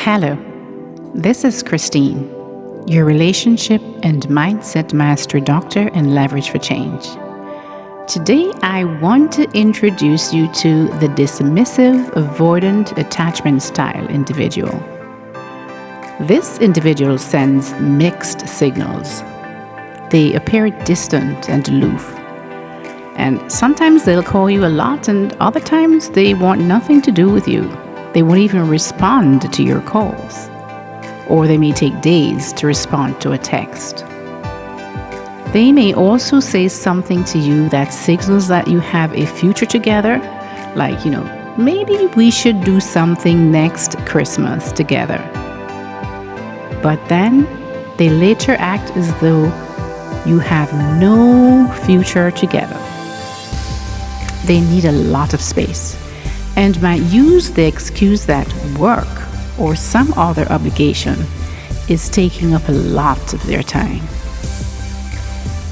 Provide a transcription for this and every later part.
Hello, this is Christine, your relationship and mindset master doctor and leverage for change. Today, I want to introduce you to the dismissive avoidant attachment style individual. This individual sends mixed signals. They appear distant and aloof. And sometimes they'll call you a lot, and other times they want nothing to do with you. They won't even respond to your calls. Or they may take days to respond to a text. They may also say something to you that signals that you have a future together, like, maybe we should do something next Christmas together. But then they later act as though you have no future together. They need a lot of space and might use the excuse that work or some other obligation is taking up a lot of their time.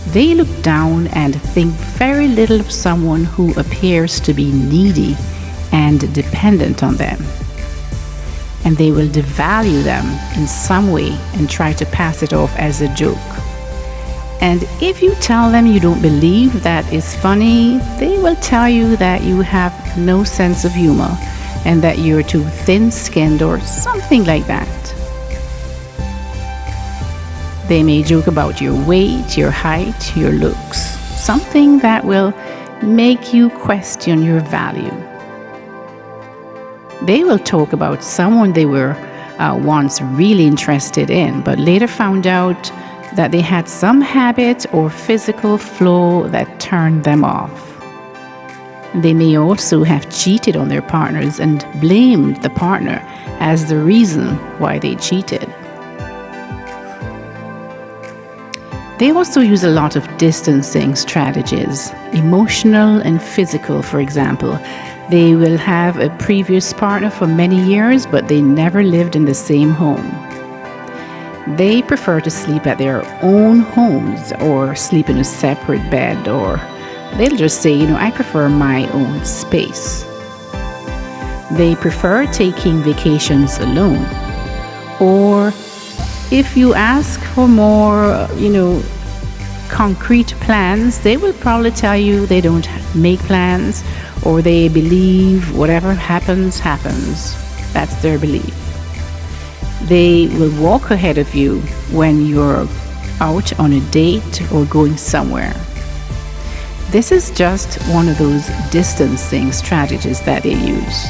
They look down and think very little of someone who appears to be needy and dependent on them. And they will devalue them in some way and try to pass it off as a joke. And if you tell them you don't believe that is funny, they will tell you that you have no sense of humor and that you're too thin-skinned or something like that. They may joke about your weight, your height, your looks, something that will make you question your value. They will talk about someone they were once really interested in, but later found out that they had some habit or physical flaw that turned them off. They may also have cheated on their partners and blamed the partner as the reason why they cheated. They also use a lot of distancing strategies, emotional and physical, for example. They will have a previous partner for many years, but they never lived in the same home. They prefer to sleep at their own homes or sleep in a separate bed, or they'll just say, I prefer my own space. They prefer taking vacations alone. Or if you ask for more, concrete plans, they will probably tell you they don't make plans, or they believe whatever happens, happens. That's their belief. They will walk ahead of you when you're out on a date or going somewhere. This is just one of those distancing strategies that they use.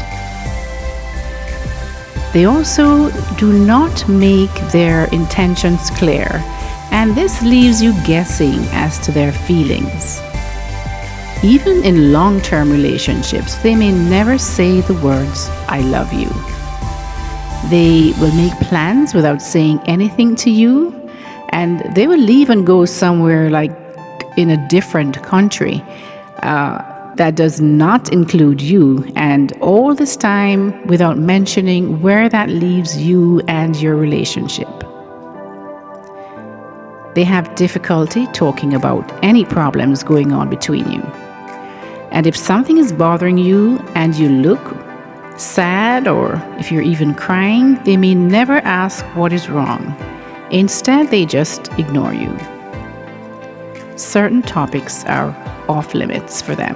They also do not make their intentions clear, and this leaves you guessing as to their feelings. Even in long-term relationships, they may never say the words, "I love you." They will make plans without saying anything to you, and they will leave and go somewhere like in a different country that does not include you, and all this time without mentioning where that leaves you and your relationship. They have difficulty talking about any problems going on between you. And if something is bothering you and you look sad, or if you're even crying, they may never ask what is wrong. Instead, they just ignore you. Certain topics are off limits for them.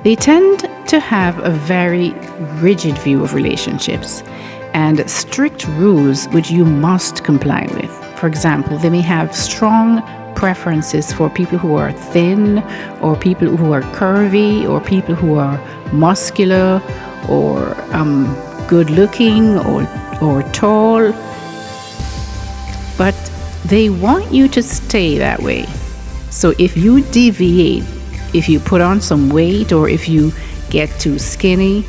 They tend to have a very rigid view of relationships and strict rules which you must comply with. For example, they may have strong preferences for people who are thin, or people who are curvy, or people who are muscular, or good looking, or tall. But they want you to stay that way. So if you deviate, if you put on some weight, or if you get too skinny,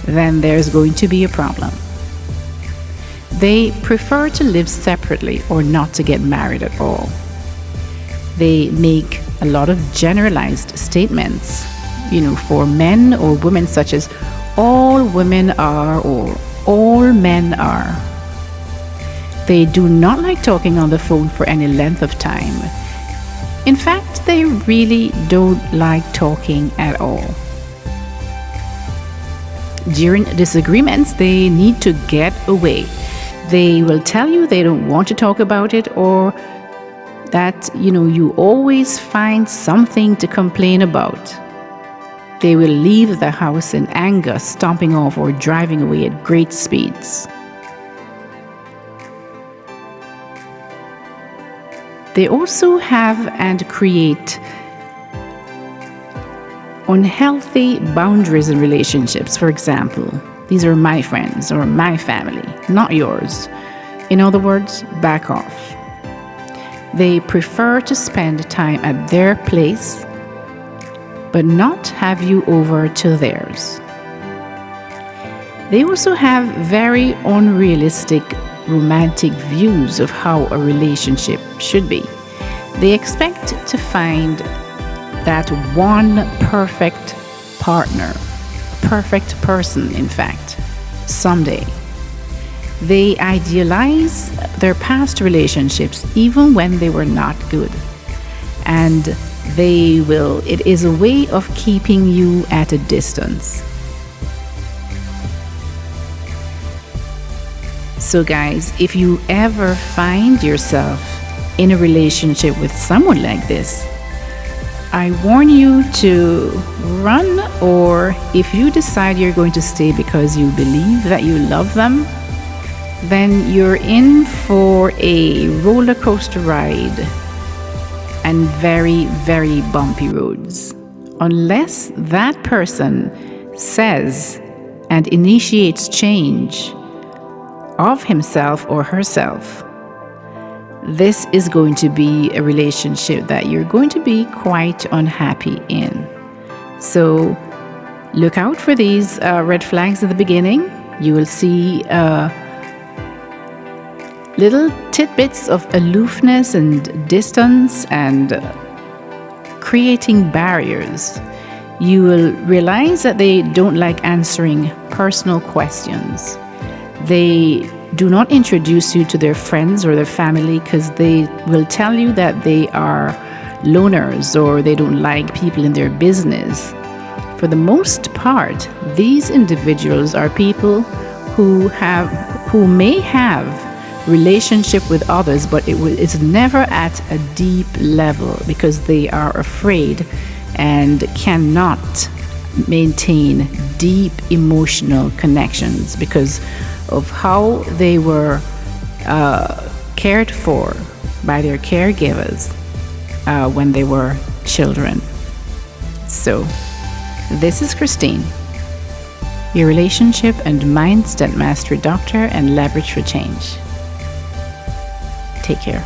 then there's going to be a problem. They prefer to live separately or not to get married at all. They make a lot of generalized statements, for men or women, such as all women are or all men are. They do not like talking on the phone for any length of time. In fact, they really don't like talking at all. During disagreements, they need to get away. They will tell you they don't want to talk about it, or that, you always find something to complain about. They will leave the house in anger, stomping off or driving away at great speeds. They also have and create unhealthy boundaries in relationships. For example, these are my friends or my family, not yours. In other words, back off. They prefer to spend time at their place, but not have you over to theirs. They also have very unrealistic romantic views of how a relationship should be. They expect to find that one perfect partner, perfect person, in fact, someday. They idealize their past relationships even when they were not good. And it is a way of keeping you at a distance. So guys, if you ever find yourself in a relationship with someone like this, I warn you to run, or if you decide you're going to stay because you believe that you love them, then you're in for a roller coaster ride and very, very bumpy roads. Unless that person says and initiates change of himself or herself, this is going to be a relationship that you're going to be quite unhappy in. So look out for these red flags at the beginning. You will see little tidbits of aloofness and distance and creating barriers. You will realize that they don't like answering personal questions. They do not introduce you to their friends or their family because they will tell you that they are loners or they don't like people in their business. For the most part, these individuals are people who may have relationship with others, but it's never at a deep level because they are afraid and cannot maintain deep emotional connections because of how they were cared for by their caregivers when they were children. So, this is Christine, your relationship and mindset mastery doctor and leverage for change. Take care.